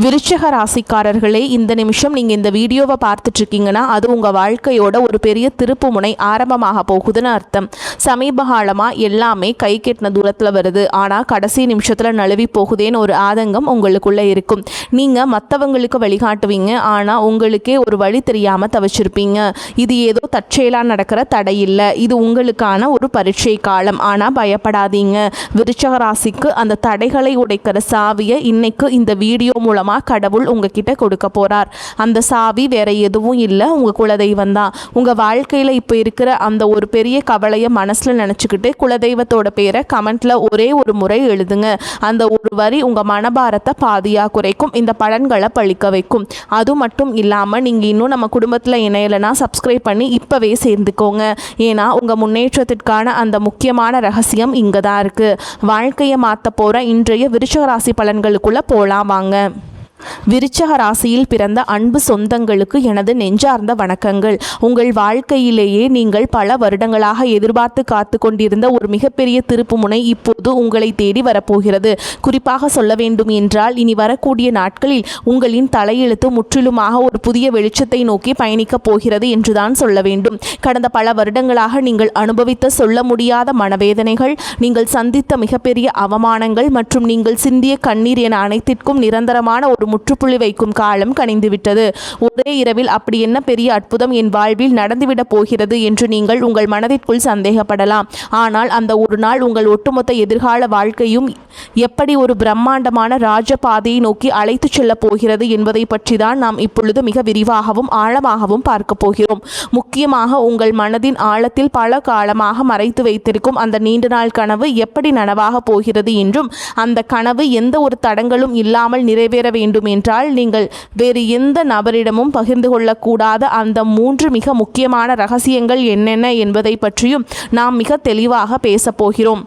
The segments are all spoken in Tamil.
விருச்சிக ராசிக்காரர்களே, இந்த நிமிஷம் நீங்கள் இந்த வீடியோவை பார்த்துட்டு இருக்கீங்கன்னா அது உங்கள் வாழ்க்கையோட ஒரு பெரிய திருப்பு முனை ஆரம்பமாக போகுதுன்னு அர்த்தம். சமீப காலமாக எல்லாமே கை கெட்டின தூரத்தில் வருது, ஆனால் கடைசி நிமிஷத்தில் நழுவி போகுதேன்னு ஒரு ஆதங்கம் உங்களுக்குள்ளே இருக்கும். நீங்கள் மற்றவங்களுக்கு வழிகாட்டுவீங்க, ஆனால் உங்களுக்கே ஒரு வழி தெரியாமல் தவிச்சிருப்பீங்க. இது ஏதோ தற்செயலாக நடக்கிற தடை இல்லை, இது உங்களுக்கான ஒரு பரீட்சை காலம். ஆனால் பயப்படாதீங்க, விருச்சிக ராசிக்கு அந்த தடைகளை உடைக்கிற சாவியை இன்னைக்கு இந்த வீடியோ மூலமாக கடவுள் உங்ககிட்ட கொடுக்க போறார். அந்த சாவி வேற எதுவும் இல்லை, உங்க குலதெய்வம் தான். உங்க வாழ்க்கையில இப்போ இருக்கிற அந்த ஒரு பெரிய கவலையை மனசுல நினைச்சுக்கிட்டு குலதெய்வத்தோட பேரை கமெண்ட்ல ஒரே ஒரு முறை எழுதுங்க. அந்த ஒரு வரி உங்க மனபாரத்தை பாதியா குறைக்கும், இந்த பலன்களை பழிக்க வைக்கும். அது மட்டும் இல்லாம நீங்க இன்னும் நம்ம குடும்பத்துல இணையலைன்னா சப்ஸ்கிரைப் பண்ணி இப்பவே சேர்ந்துக்கோங்க. ஏன்னா உங்க முன்னேற்றத்திற்கான அந்த முக்கியமான ரகசியம் இங்க தான் இருக்கு. வாழ்க்கையை மாற்ற போற இன்றைய விருச்சிக ராசி பலன்களுக்குள்ள போலாம் வாங்க. விருச்சிக ராசியில் பிறந்த அன்பு சொந்தங்களுக்கு எனது நெஞ்சார்ந்த வணக்கங்கள். உங்கள் வாழ்க்கையிலேயே நீங்கள் பல வருடங்களாக எதிர்பார்த்து காத்து கொண்டிருந்த ஒரு மிகப்பெரிய திருப்புமுனை இப்போது உங்களை தேடி வரப்போகிறது. குறிப்பாக சொல்ல வேண்டும் என்றால், இனி வரக்கூடிய நாட்களில் உங்களின் தலையெழுத்து முற்றிலுமாக ஒரு புதிய வெளிச்சத்தை நோக்கி பயணிக்கப் போகிறது என்றுதான் சொல்ல வேண்டும். கடந்த பல வருடங்களாக நீங்கள் அனுபவித்த சொல்ல முடியாத மனவேதனைகள், நீங்கள் சந்தித்த மிகப்பெரிய அவமானங்கள் மற்றும் நீங்கள் சிந்திய கண்ணீர் என அனைத்திற்கும் நிரந்தரமான ஒரு முற்றுப்புள்ளி வைக்கும் காலம் கனிந்துவிட்டது. ஒரே இரவில் அப்படி என்ன பெரிய அற்புதம் என் வாழ்வில் நடந்துவிடப் போகிறது என்று நீங்கள் உங்கள் மனதிற்குள் சந்தேகப்படலாம். ஆனால் அந்த ஒரு நாள் உங்கள் ஒட்டுமொத்த எதிர்கால வாழ்க்கையும் எப்படி ஒரு பிரம்மாண்டமான ராஜபாதையை நோக்கி அழைத்து செல்ல போகிறது என்பதை பற்றி தான் நாம் இப்பொழுது மிக விரிவாகவும் ஆழமாகவும் பார்க்க போகிறோம். முக்கியமாக உங்கள் மனதின் ஆழத்தில் பல காலமாக மறைத்து வைத்திருக்கும் அந்த நீண்ட நாள் கனவு எப்படி நனவாக போகிறது என்றும், அந்த கனவு எந்த ஒரு தடங்களும் இல்லாமல் நிறைவேற வேண்டும் என்றால் நீங்கள் வேறு எந்த நபரிடமும் பகிர்ந்து கொள்ளக்கூடாத அந்த 3 மிக முக்கியமான ரகசியங்கள் என்னென்ன என்பதை பற்றியும் நாம் மிக தெளிவாக பேசப் போகிறோம்.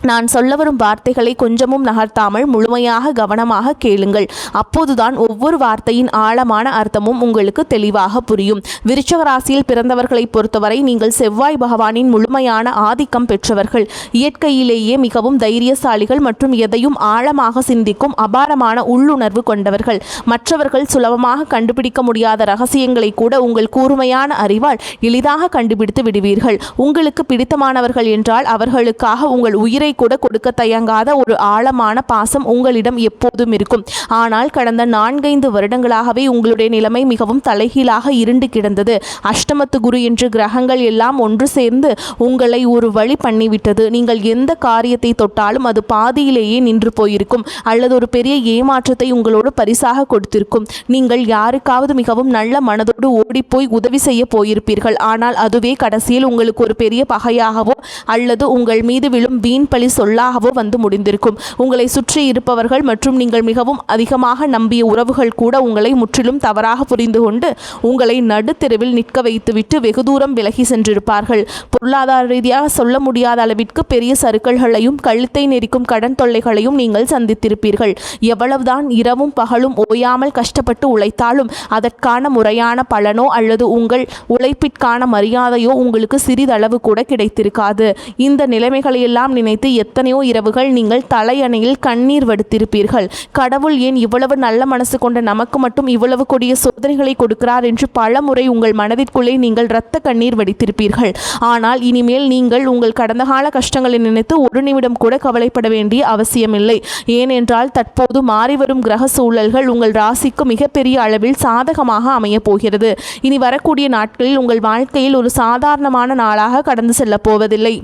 நான் சொல்ல வரும் வார்த்தைகளை கொஞ்சமும் நகர்த்தாமல் முழுமையாக கவனமாக கேளுங்கள். அப்போதுதான் ஒவ்வொரு வார்த்தையின் ஆழமான அர்த்தமும் உங்களுக்கு தெளிவாக புரியும். விருச்சிக ராசியில் பிறந்தவர்களை பொறுத்தவரை நீங்கள் செவ்வாய் பகவானின் முழுமையான ஆதிக்கம் பெற்றவர்கள். இயற்கையிலேயே மிகவும் தைரியசாலிகள் மற்றும் எதையும் ஆழமாக சிந்திக்கும் அபாரமான உள்ளுணர்வு கொண்டவர்கள். மற்றவர்கள் சுலபமாக கண்டுபிடிக்க முடியாத ரகசியங்களை கூட உங்கள் கூர்மையான அறிவால் எளிதாக கண்டுபிடித்து விடுவீர்கள். உங்களுக்கு பிடித்தமானவர்கள் என்றால் அவர்களுக்காக உங்கள் உயிரை கூட கொடுக்க தயங்காத ஒரு ஆழமான பாசம் உங்களிடம் எப்போதும் இருக்கும். ஆனால் கடந்த 4-5 வருடங்களாகவே உங்களுடைய நிலைமை மிகவும் தலைகீழாக இருண்டு கிடந்தது. அஷ்டமத்து குரு என்று கிரகங்கள் எல்லாம் ஒன்று சேர்ந்து உங்களை ஒரு வழி பண்ணிவிட்டது. நீங்கள் எந்த காரியத்தை தொட்டாலும் அது பாதியிலேயே நின்று போயிருக்கும், அல்லது ஒரு பெரிய ஏமாற்றத்தை உங்களோடு பரிசாக கொடுத்திருக்கும். நீங்கள் யாருக்காவது மிகவும் நல்ல மனதோடு ஓடிப்போய் உதவி செய்ய போயிருப்பீர்கள், ஆனால் அதுவே கடைசியில் உங்களுக்கு ஒரு பெரிய பகையாகவோ அல்லது உங்கள் மீது விழும் வீண் பழி சொல்லாகவோ வந்து முடிந்திருக்கும். உங்களை சுற்றி இருப்பவர்கள் மற்றும் நீங்கள் மிகவும் அதிகமாக நம்பிய உறவுகள் கூட உங்களை முற்றிலும் தவறாக புரிந்து கொண்டு உங்களை நடுத்தெருவில் நிற்க வைத்துவிட்டு வெகு தூரம் விலகி சென்றிருப்பார்கள். பொருளாதார ரீதியாக சொல்ல முடியாத அளவிற்கு பெரிய சறுக்கல்களையும் கழுத்தை நெரிக்கும் கடன் தொல்லைகளையும் நீங்கள் சந்தித்திருப்பீர்கள். எவ்வளவுதான் இரவும் பகலும் ஓயாமல் கஷ்டப்பட்டு உழைத்தாலும் அதற்கான முறையான பலனோ அல்லது உங்கள் உழைப்பிற்கான மரியாதையோ உங்களுக்கு சிறிதளவு கூட கிடைத்திருக்காது. இந்த நிலைமைகளையெல்லாம் நினைத்து எத்தனையோ இரவுகள் நீங்கள் தலையணையில் கண்ணீர் வடித்திருப்பீர்கள். கடவுள் ஏன் இவ்வளவு நல்ல மனசு கொண்ட நமக்கு மட்டும் இவ்வளவு கொடிய சோதனைகளை கொடுக்கிறார் என்று பல முறை உங்கள் மனதிற்குள்ளே நீங்கள் இரத்த கண்ணீர் வடித்திருப்பீர்கள். ஆனால் இனிமேல் நீங்கள் உங்கள் கடந்த கால கஷ்டங்களை நினைத்து ஒரு நிமிடம் கூட கவலைப்பட வேண்டிய அவசியமில்லை. ஏனென்றால் தற்போது மாறிவரும் கிரக சூழல்கள் உங்கள் ராசிக்கு மிகப்பெரிய அளவில் சாதகமாக அமையப் போகிறது. இனி வரக்கூடிய நாட்களில் உங்கள் வாழ்க்கையில் ஒரு சாதாரணமான நாளாக கடந்து செல்லப் போவதில்லை.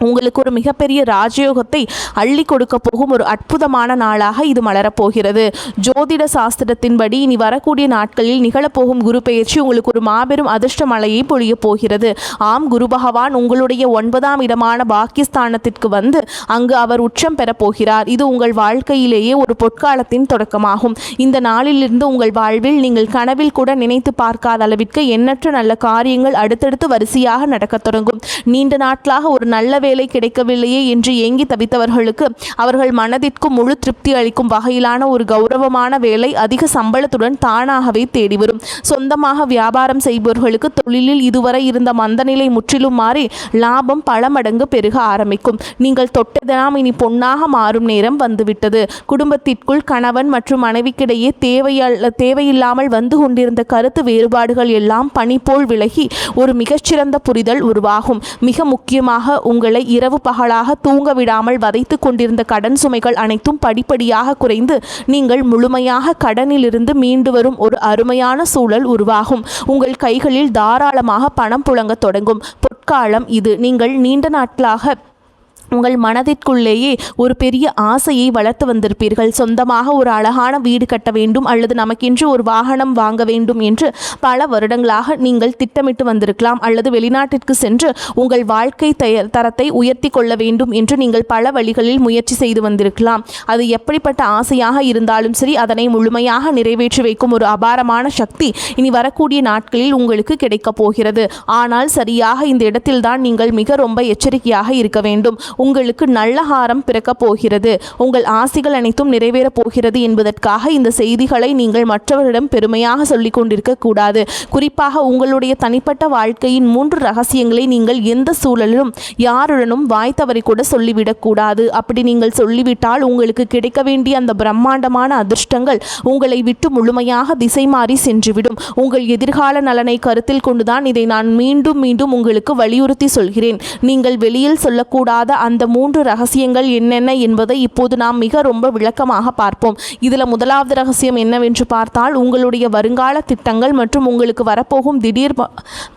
உங்களுக்கு ஒரு மிகப்பெரிய ராஜயோகத்தை அள்ளி கொடுக்க போகும் ஒரு அற்புதமான நாளாக இது மலரப்போகிறது. ஜோதிட சாஸ்திரத்தின்படி இனி வரக்கூடிய நாட்களில் நிகழப்போகும் குரு பெயர்ச்சி உங்களுக்கு ஒரு மாபெரும் அதிர்ஷ்ட மழையை பொழிய போகிறது. ஆம், குரு பகவான் உங்களுடைய 9ஆம் இடமான பாக்கியஸ்தானத்திற்கு வந்து அங்கு அவர் உச்சம் பெறப்போகிறார். இது உங்கள் வாழ்க்கையிலேயே ஒரு பொற்காலத்தின் தொடக்கமாகும். இந்த நாளிலிருந்து உங்கள் வாழ்வில் நீங்கள் கனவில் கூட நினைத்து பார்க்காத அளவிற்கு எண்ணற்ற நல்ல காரியங்கள் அடுத்தடுத்து வரிசையாக நடக்கத் தொடங்கும். நீண்ட நாட்களாக ஒரு நல்ல வேலை கிடைக்கவில்லையே என்று ஏங்கி தவித்தவர்களுக்கு அவர்கள் மனதிற்கு முழு திருப்தி அளிக்கும் வகையிலான ஒரு கௌரவமான வேலை அதிக சம்பளத்துடன் தானாகவே தேடி வரும். சொந்தமாக வியாபாரம் செய்பவர்களுக்கு தொழிலில் இதுவரை இருந்த மந்தநிலை முற்றிலும் மாறி லாபம் பல மடங்கு பெருக ஆரம்பிக்கும். நீங்கள் தொட்டதெல்லாம் இனி பொன்னாக மாறும் நேரம் வந்துவிட்டது. குடும்பத்திற்குள் கணவன் மற்றும் மனைவிக்கிடையே தேவையில்லாமல் வந்து கொண்டிருந்த கருத்து வேறுபாடுகள் எல்லாம் பனி போல் விலகி ஒரு மிகச்சிறந்த புரிதல் உருவாகும். மிக முக்கியமாக உங்களை இரவு பகலாக தூங்க விடாமல் வதைத்து கொண்டிருந்த கடன் சுமைகள் அனைத்தும் படிப்படியாக குறைந்து நீங்கள் முழுமையாக கடனிலிருந்து மீண்டு வரும் ஒரு அருமையான சூழல் உருவாகும். உங்கள் கைகளில் தாராளமாக பணம் புழங்க தொடங்கும் பொற்காலம் இது. நீங்கள் நீண்ட நாட்களாக உங்கள் மனதிற்குள்ளேயே ஒரு பெரிய ஆசையை வளர்த்து வந்திருப்பீர்கள். சொந்தமாக ஒரு அழகான வீடு கட்ட வேண்டும் அல்லது நமக்கென்று ஒரு வாகனம் வாங்க வேண்டும் என்று பல வருடங்களாக நீங்கள் திட்டமிட்டு வந்திருக்கலாம். அல்லது வெளிநாட்டிற்கு சென்று உங்கள் வாழ்க்கை தரத்தை உயர்த்தி கொள்ள வேண்டும் என்று நீங்கள் பல வழிகளில் முயற்சி செய்து வந்திருக்கலாம். அது எப்படிப்பட்ட ஆசையாக இருந்தாலும் சரி, அதனை முழுமையாக நிறைவேற்றி வைக்கும் ஒரு அபாரமான சக்தி இனி வரக்கூடிய நாட்களில் உங்களுக்கு கிடைக்கப் போகிறது. ஆனால் சரியாக இந்த இடத்தில்தான் நீங்கள் மிக ரொம்ப எச்சரிக்கையாக இருக்க வேண்டும். உங்களுக்கு நல்ல ஹாரம் பிறக்கப் போகிறது. உங்கள் ஆசைகள் அனைத்தும் நிறைவேறப் போகிறது என்பதற்காக இந்த செய்திகளை நீங்கள் மற்றவரிடம் பெருமையாக சொல்லிக் கொண்டிருக்க கூடாது. குறிப்பாக உங்களுடைய தனிப்பட்ட வாழ்க்கையின் 3 ரகசியங்களை நீங்கள் எந்த சூழலிலும் யாருடனும் வாய் தவறி கூட சொல்லிவிடக்கூடாது. அப்படி நீங்கள் சொல்லிவிட்டால் உங்களுக்கு கிடைக்க வேண்டிய அந்த பிரம்மாண்டமான அதிர்ஷ்டங்கள் உங்களை விட்டு முழுமையாக திசை மாறி சென்றுவிடும். உங்கள் எதிர்கால நலனை கருத்தில் கொண்டுதான் இதை நான் மீண்டும் மீண்டும் உங்களுக்கு வலியுறுத்தி சொல்கிறேன். நீங்கள் வெளியில் சொல்லக்கூடாத அந்த 3 ரகசியங்கள் என்னென்ன என்பதை இப்போது நாம் மிக ரொம்ப விளக்கமாக பார்ப்போம். இதில் முதலாவது ரகசியம் என்னவென்று பார்த்தால், உங்களுடைய வருங்கால திட்டங்கள் மற்றும் உங்களுக்கு வரப்போகும் திடீர்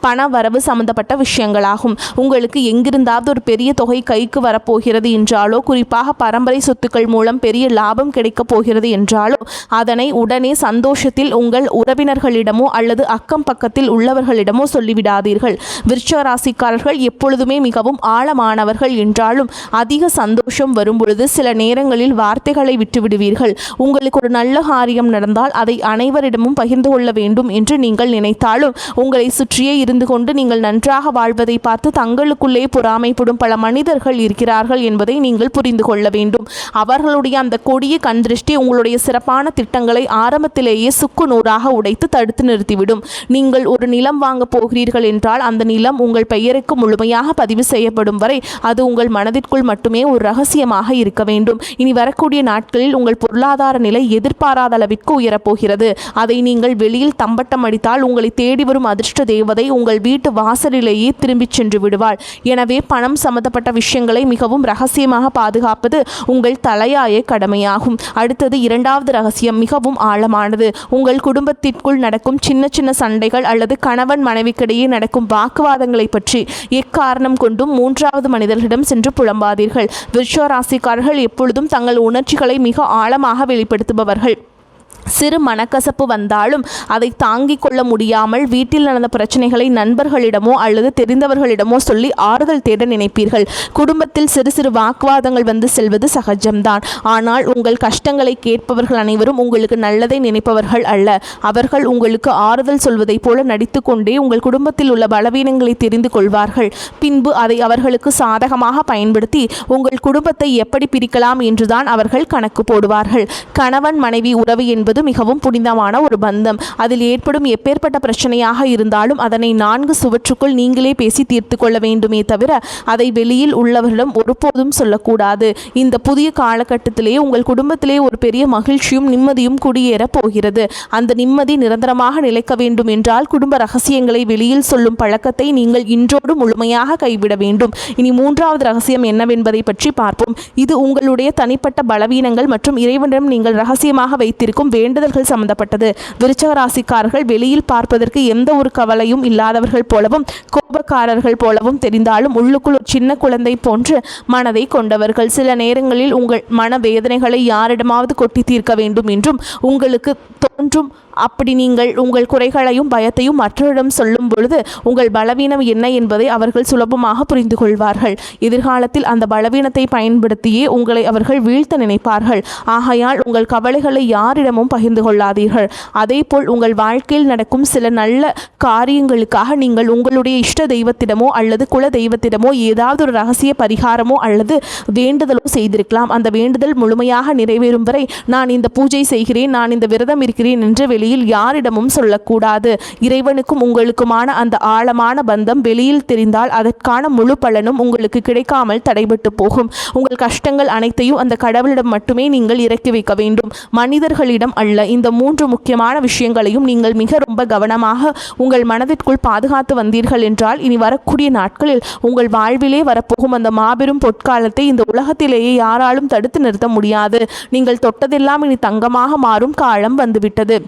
பண வரவு சம்பந்தப்பட்ட விஷயங்களாகும். உங்களுக்கு எங்கிருந்தாவது ஒரு பெரிய தொகை கைக்கு வரப்போகிறது என்றாலோ, குறிப்பாக பரம்பரை சொத்துக்கள் மூலம் பெரிய லாபம் கிடைக்கப் போகிறது என்றாலோ, அதனை உடனே சந்தோஷத்தில் உங்கள் உறவினர்களிடமோ அல்லது அக்கம் பக்கத்தில் உள்ளவர்களிடமோ சொல்லிவிடாதீர்கள். விருச்சிக ராசிக்காரர்கள் எப்பொழுதுமே மிகவும் ஆழமானவர்கள் என்றாலும் அதிக சந்தோஷம் வரும்பொழுது சில நேரங்களில் வார்த்தைகளை விட்டுவிடுவீர்கள். உங்களுக்கு ஒரு நல்ல காரியம் நடந்தால் அதை அனைவரிடமும் பகிர்ந்து கொள்ள வேண்டும் என்று நீங்கள் நினைத்தாலும் உங்களை சுற்றியே இருந்து கொண்டு நீங்கள் நன்றாக வாழ்வதை பார்த்து தங்களுக்குள்ளே பொறாமைப்படும் பல மனிதர்கள் இருக்கிறார்கள் என்பதை நீங்கள் புரிந்து கொள்ள வேண்டும். அவர்களுடைய அந்த கொடிய கண்திருஷ்டி உங்களுடைய சிறப்பான திட்டங்களை ஆரம்பத்திலேயே சுக்கு நூறாக உடைத்து தடுத்து நிறுத்திவிடும். நீங்கள் ஒரு நிலம் வாங்க போகிறீர்கள் என்றால் அந்த நிலம் உங்கள் பெயருக்கு முழுமையாக பதிவு செய்யப்படும் வரை அது உங்கள் மனதிற்குள் மட்டுமே ஒரு ரகசியமாக இருக்க வேண்டும். இனி வரக்கூடிய நாட்களில் உங்கள் பொருளாதார நிலை எதிர்பாராத அளவிற்கு உயரப்போகிறது. அதை நீங்கள் வெளியில் தம்பட்டம் அடித்தால் உங்களை தேடி வரும் அதிர்ஷ்ட தேவதை உங்கள் வீட்டு வாசலிலேயே திரும்பிச் சென்று விடுவாள். எனவே பணம் சம்பந்தப்பட்ட விஷயங்களை மிகவும் ரகசியமாக பாதுகாப்பது உங்கள் தலையாய கடமையாகும். அடுத்தது இரண்டாவது ரகசியம் மிகவும் ஆழமானது. உங்கள் குடும்பத்திற்குள் நடக்கும் சின்ன சின்ன சண்டைகள் அல்லது கணவன் மனைவிக்கிடையே நடக்கும் வாக்குவாதங்களை பற்றி எக்காரணம் கொண்டும் 3வது மனிதர்களிடம் சென்று புலம்பாதீர்கள். விருச்சிக ராசிக்காரர்கள் எப்பொழுதும் தங்கள் உணர்ச்சிகளை மிக ஆழமாக வெளிப்படுத்துபவர்கள். சிறு மனக்கசப்பு வந்தாலும் அதை தாங்கிக் கொள்ள முடியாமல் வீட்டில் நடந்த பிரச்சனைகளை நண்பர்களிடமோ அல்லது தெரிந்தவர்களிடமோ சொல்லி ஆறுதல் தேட நினைப்பீர்கள். குடும்பத்தில் சிறு சிறு வாக்குவாதங்கள் வந்து செல்வது சகஜம்தான். ஆனால் உங்கள் கஷ்டங்களை கேட்பவர்கள் அனைவரும் உங்களுக்கு நல்லதை நினைப்பவர்கள் அல்ல. அவர்கள் உங்களுக்கு ஆறுதல் சொல்வதைப் போல நடித்து கொண்டே உங்கள் குடும்பத்தில் உள்ள பலவீனங்களை தெரிந்து கொள்வார்கள். பின்பு அதை அவர்களுக்கு சாதகமாக பயன்படுத்தி உங்கள் குடும்பத்தை எப்படி பிரிக்கலாம் என்றுதான் அவர்கள் கணக்கு போடுவார்கள். கணவன் மனைவி உறவு என்பது மிகவும் புனிதமான ஒரு பந்தம். அதில் ஏற்படும் எப்பேற்பட்ட பிரச்சனையாக இருந்தாலும் அதனை 4 சுவற்றுக்குள் நீங்களே பேசி தீர்த்து கொள்ள வேண்டுமே தவிர அதை வெளியில் உள்ளவர்களிடம் ஒருபோதும் சொல்லக்கூடாது. இந்த புதிய காலகட்டத்திலேயே உங்கள் குடும்பத்திலே ஒரு பெரிய மகிழ்ச்சியும் நிம்மதியும் குடியேற போகிறது. அந்த நிம்மதி நிரந்தரமாக நிலைக்க வேண்டும் என்றால் குடும்ப ரகசியங்களை வெளியில் சொல்லும் பழக்கத்தை நீங்கள் இன்றோடு முழுமையாக கைவிட வேண்டும். இனி 3வது ரகசியம் என்னவென்பதை பற்றி பார்ப்போம். இது உங்களுடைய தனிப்பட்ட பலவீனங்கள் மற்றும் இறைவனிடம் நீங்கள் ரகசியமாக வைத்திருக்கும் வேண்டுதல்கள் சம்பந்தப்பட்டது. விருச்சிக ராசிக்காரர்கள் வெளியில் பார்ப்பதற்கு எந்த ஒரு கவலையும் இல்லாதவர்கள் போலவும் கோபக்காரர்கள் போலவும் தெரிந்தாலும் உள்ளுக்குள் ஒரு சின்ன குழந்தை போன்று மனதை கொண்டவர்கள். சில நேரங்களில் உங்கள் மன வேதனைகளை யாரிடமாவது கொட்டி தீர்க்க வேண்டும் என்றும் உங்களுக்கு ஒன்றும் அப்படி நீங்கள் உங்கள் குறைகளையும் பயத்தையும் மற்றவரிடம் சொல்லும் பொழுது உங்கள் பலவீனம் என்ன என்பதை அவர்கள் சுலபமாக புரிந்து கொள்வார்கள். எதிர்காலத்தில் அந்த பலவீனத்தை பயன்படுத்தியே உங்களை அவர்கள் வீழ்த்த நினைப்பார்கள். ஆகையால் உங்கள் கவலைகளை யாரிடமும் பகிர்ந்து கொள்ளாதீர்கள். அதேபோல் உங்கள் வாழ்க்கையில் நடக்கும் சில நல்ல காரியங்களுக்காக நீங்கள் உங்களுடைய இஷ்ட தெய்வத்திடமோ அல்லது குல தெய்வத்திடமோ ஏதாவது ஒரு ரகசிய பரிகாரமோ அல்லது வேண்டுதலோ செய்திருக்கலாம். அந்த வேண்டுதல் முழுமையாக நிறைவேறும் வரை நான் இந்த பூஜை செய்கிறேன், நான் இந்த விரதம் இருக்கிறேன் என்று வெளியில் யாரிடமும் சொல்லக்கூடாது. இறைவனுக்கும் உங்களுக்குமான அந்த ஆழமான பந்தம் வெளியில் தெரிந்தால் அதற்கான முழு பலனும் உங்களுக்கு கிடைக்காமல் தடைபட்டு போகும். உங்கள் கஷ்டங்கள் அனைத்தையும் அந்த கடவுளிடம் மட்டுமே நீங்கள் இறக்கி வைக்க வேண்டும், மனிதர்களிடம் அல்ல. இந்த 3 முக்கியமான விஷயங்களையும் நீங்கள் மிக ரொம்ப கவனமாக உங்கள் மனதிற்குள் பாதுகாத்து வந்தீர்கள் என்றால் இனி வரக்கூடிய நாட்களில் உங்கள் வாழ்விலே வரப்போகும் அந்த மாபெரும் பொற்காலத்தை இந்த உலகத்திலேயே யாராலும் தடுத்து நிறுத்த முடியாது. நீங்கள் தொட்டதெல்லாம் இனி தங்கமாக மாறும் காலம் வந்துவிட்டது.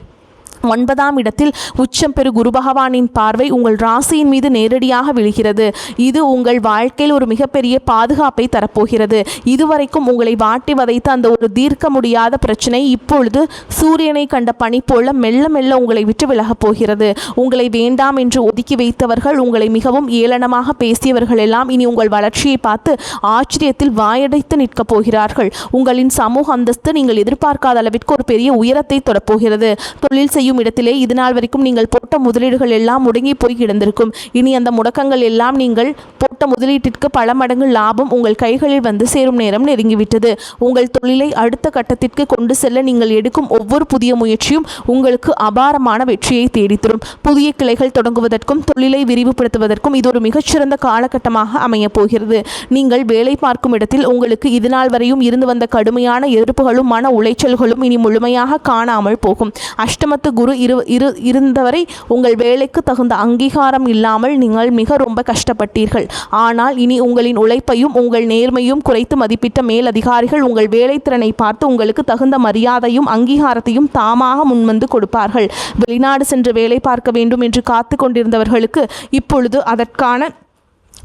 9ஆம் இடத்தில் உச்சம் பெறு குரு பகவானின் பார்வை உங்கள் ராசியின் மீது நேரடியாக விழுகிறது. இது உங்கள் வாழ்க்கையில் ஒரு மிகப்பெரிய பாதுகாப்பை தரப்போகிறது. இதுவரைக்கும் உங்களை வாட்டி வதைத்த அந்த ஒரு தீர்க்க முடியாத பிரச்சனை இப்பொழுது சூரியனை கண்ட பனி போல மெல்ல மெல்ல உங்களை விட்டு விலகப் போகிறது. உங்களை வேண்டாம் என்று ஒதுக்கி வைத்தவர்கள், உங்களை மிகவும் ஏளனமாக பேசியவர்கள் எல்லாம் இனி உங்கள் வளர்ச்சியை பார்த்து ஆச்சரியத்தில் வாயடைத்து நிற்கப் போகிறார்கள். உங்களின் சமூக அந்தஸ்து நீங்கள் எதிர்பார்க்காத அளவிற்கு ஒரு பெரிய உயரத்தை தொடப்போகிறது. தொழில் செய்யும் இடத்திலே இதுநாள் வரைக்கும் நீங்கள் போட்ட முதலீடுகள் எல்லாம் முடங்கி போய் கிடந்திருக்கும். இனி அந்த முடக்கங்கள் எல்லாம் நீங்கள் போட்ட முதலீட்டிற்கு பல மடங்கு லாபம் உங்கள் கைகளில் வந்து சேரும் நேரம் நெருங்கிவிட்டது. உங்கள் தொழிலை அடுத்த கட்டத்திற்கு கொண்டு செல்ல நீங்கள் எடுக்கும் ஒவ்வொரு புதிய முயற்சியும் உங்களுக்கு அபாரமான வெற்றியை தேடித்தரும். புதிய கிளைகள் தொடங்குவதற்கும் தொழிலை விரிவுபடுத்துவதற்கும் இது ஒரு மிகச்சிறந்த காலகட்டமாக அமையப் போகிறது. நீங்கள் வேலை பார்க்கும் இடத்தில் உங்களுக்கு இதுநாள் வரையும் இருந்து வந்த கடுமையான எதிர்ப்புகளும் மன உளைச்சல்களும் இனி முழுமையாக காணாமல் போகும். அஷ்டமத்து குரு இருந்தவரை உங்கள் வேலைக்கு தகுந்த அங்கீகாரம் இல்லாமல் நீங்கள் மிக ரொம்ப கஷ்டப்பட்டீர்கள். ஆனால் இனி உங்களின் உழைப்பையும் உங்கள் நேர்மையும் குறைத்து மதிப்பிட்ட மேலதிகாரிகள் உங்கள் வேலைத்திறனை பார்த்து உங்களுக்கு தகுந்த மரியாதையும் அங்கீகாரத்தையும் தாமாக முன்வந்து கொடுப்பார்கள். வெளிநாடு சென்று வேலை பார்க்க வேண்டும் என்று காத்து கொண்டிருந்தவர்களுக்கு இப்பொழுது அதற்கான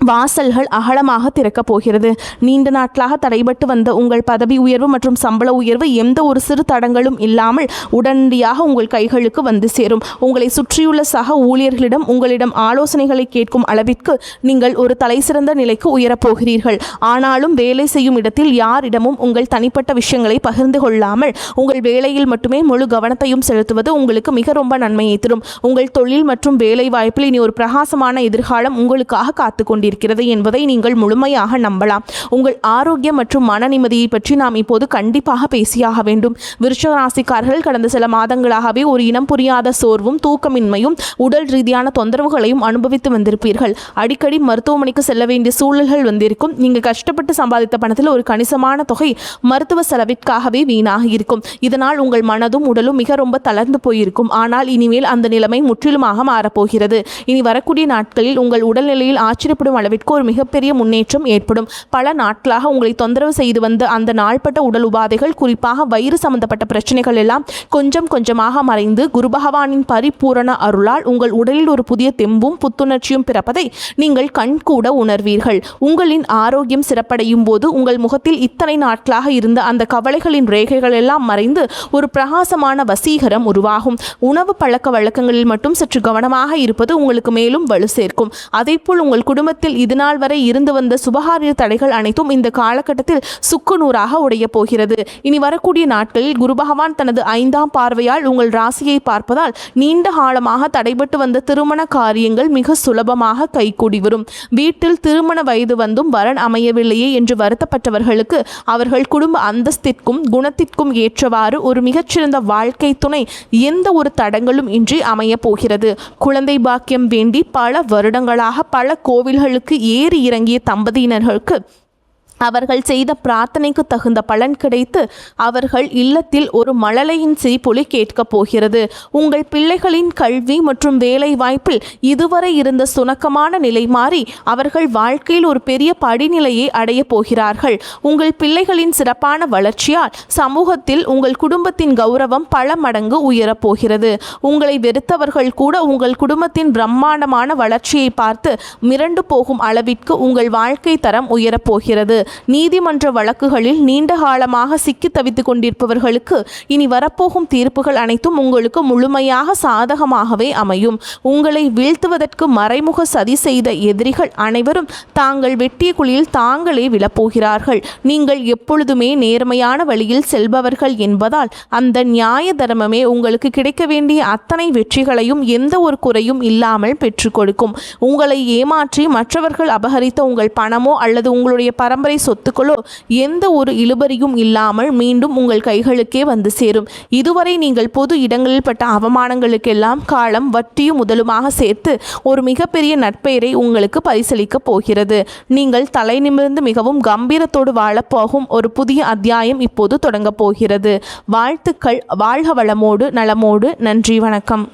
வாசல்கள் அகலமாக திறக்கப் போகிறது. நீண்ட நாட்களாக தடைபட்டு வந்த உங்கள் பதவி உயர்வு மற்றும் சம்பள உயர்வு எந்த ஒரு சிறு தடங்களும் இல்லாமல் உடனடியாக உங்கள் கைகளுக்கு வந்து சேரும். உங்களை சுற்றியுள்ள சக ஊழியர்களிடம் உங்களிடம் ஆலோசனைகளை கேட்கும் அளவிற்கு நீங்கள் ஒரு தலைசிறந்த நிலைக்கு உயரப்போகிறீர்கள். ஆனாலும் வேலை செய்யும் இடத்தில் யாரிடமும் உங்கள் தனிப்பட்ட விஷயங்களை பகிர்ந்து கொள்ளாமல் உங்கள் வேலையில் மட்டுமே முழு கவனத்தையும் செலுத்துவது உங்களுக்கு மிக ரொம்ப நன்மையை தரும். உங்கள் தொழில் மற்றும் வேலை வாய்ப்பில் இனி ஒரு பிரகாசமான எதிர்காலம் உங்களுக்காக காத்துக்கொண்டு இருக்கிறது என்பதை நீங்கள் முழுமையாக நம்பலாம். உங்கள் ஆரோக்கியம் மற்றும் மன நிம்மதியை பற்றி நாம் இப்போது கண்டிப்பாக பேசியாக வேண்டும். விருச்சிக ராசிக்காரர்கள் கடந்த சில மாதங்களாகவே ஒரு இனம் புரியாத சோர்வும் தூக்கமின்மையும் உடல் ரீதியான தொந்தரவுகளையும் அனுபவித்து வந்திருப்பீர்கள். அடிக்கடி மருத்துவமனைக்கு செல்ல வேண்டிய சூழல்கள் வந்திருக்கும். நீங்கள் கஷ்டப்பட்டு சம்பாதித்த பணத்தில் ஒரு கணிசமான தொகை மருத்துவ செலவிற்காகவே வீணாக இருக்கும். இதனால் உங்கள் மனதும் உடலும் மிக ரொம்ப தளர்ந்து போயிருக்கும். ஆனால் இனிமேல் அந்த நிலைமை முற்றிலுமாக மாறப்போகிறது. இனி வரக்கூடிய நாட்களில் உங்கள் உடல்நிலையில் ஆச்சரியப்படும் அளவிற்கு ஒரு மிகப்பெரிய முன்னேற்றம் ஏற்படும். பல நாட்களாக உங்களை தொந்தரவு செய்து வந்த அந்த நாள்பட்ட உடல் உபாதைகள், குறிப்பாக வயிறு சம்பந்தப்பட்ட பிரச்சனைகள் எல்லாம் கொஞ்சம் கொஞ்சமாக மறைந்து குரு பகவானின் பரிபூரண அருளால் உங்கள் உடலில் ஒரு புதிய தெம்பும் புத்துணர்ச்சியும் பிறப்பதை நீங்கள் கண்கூட உணர்வீர்கள். உங்களின் ஆரோக்கியம் சிறப்படையும் போது உங்கள் முகத்தில் இத்தனை நாட்களாக இருந்த அந்த கவலைகளின் ரேகைகள் எல்லாம் மறைந்து ஒரு பிரகாசமான வசீகரம் உருவாகும். உணவு பழக்க வழக்கங்களில் மட்டும் சற்று கவனமாக இருப்பது உங்களுக்கு மேலும் வலு சேர்க்கும். அதேபோல் உங்கள் குடும்பத்தில் இதுநாள் வரை இருந்து வந்த சுபகாரிய தடைகள் அனைத்தும் இந்த காலகட்டத்தில் சுக்குநூறாக உடைய போகிறது. இனி வரக்கூடிய நாட்களில் குரு பகவான் தனது 5ஆம் பார்வையால் உங்கள் ராசியை பார்ப்பதால் நீண்ட காலமாக தடைபட்டு வந்த திருமண காரியங்கள் மிக சுலபமாக கைகூடி வரும். வீட்டில் திருமண வயது வந்தும் வரன் அமையவில்லையே என்று வருத்தப்பட்டவர்களுக்கு அவர்கள் குடும்ப அந்தஸ்திற்கும் குணத்திற்கும் ஏற்றவாறு ஒரு மிகச்சிறந்த வாழ்க்கை துணை எந்த ஒரு தடங்களும் இன்றி அமைய போகிறது. குழந்தை பாக்கியம் வேண்டி பல வருடங்களாக பல கோவில்களுக்கு ஏறி இறங்கிய தம்பதியினர்களுக்கு அவர்கள் செய்த பிரார்த்தனைக்கு தகுந்த பலன் கிடைத்து அவர்கள் இல்லத்தில் ஒரு மழலையின் சிரிப்பொலி கேட்கப் போகிறது. உங்கள் பிள்ளைகளின் கல்வி மற்றும் வேலை வாய்ப்பில் இதுவரை இருந்த சுணக்கமான நிலை மாறி அவர்கள் வாழ்க்கையில் ஒரு பெரிய படிநிலையை அடைய போகிறார்கள். உங்கள் பிள்ளைகளின் சிறப்பான வளர்ச்சியால் சமூகத்தில் உங்கள் குடும்பத்தின் கௌரவம் பல மடங்கு உயரப்போகிறது. உங்களை வெறுத்தவர்கள் கூட உங்கள் குடும்பத்தின் பிரம்மாண்டமான வளர்ச்சியை பார்த்து மிரண்டு போகும் அளவிற்கு உங்கள் வாழ்க்கை தரம் உயரப்போகிறது. நீதிமன்ற வழக்குகளில் நீண்ட காலமாக சிக்கி தவித்துக் கொண்டிருப்பவர்களுக்கு இனி வரப்போகும் தீர்ப்புகள் அனைத்தும் உங்களுக்கு முழுமையாக சாதகமாகவே அமையும். உங்களை வீழ்த்துவதற்கு மறைமுக சதி செய்த எதிரிகள் அனைவரும் தாங்கள் வெட்டிய குழியில் தாங்களே விழப்போகிறார்கள். நீங்கள் எப்பொழுதுமே நேர்மையான வழியில் செல்பவர்கள் என்பதால் அந்த நியாய தர்மமே உங்களுக்கு கிடைக்க வேண்டிய அத்தனை வெற்றிகளையும் எந்த ஒரு குறையும் இல்லாமல் பெற்றுக் கொடுக்கும். உங்களை ஏமாற்றி மற்றவர்கள் அபகரித்த உங்கள் பணமோ அல்லது உங்களுடைய பரம்பரை சொத்துக்களோ எந்த ஒரு இழுபறியும் இல்லாமல் மீண்டும் உங்கள் கைகளுக்கே வந்து சேரும். இதுவரை நீங்கள் பொது இடங்களில் பட்ட அவமானங்களுக்கெல்லாம் காலம் வட்டியும் முதலுமாக சேர்த்து ஒரு மிகப்பெரிய நற்பெயரை உங்களுக்கு பரிசளிக்கப் போகிறது. நீங்கள் தலை நிமிர்ந்து மிகவும் கம்பீரத்தோடு வாழப்போகும் ஒரு புதிய அத்தியாயம் இப்போது தொடங்கப் போகிறது. வாழ்த்துக்கள். வாழ்க வளமோடு நலமோடு. நன்றி, வணக்கம்.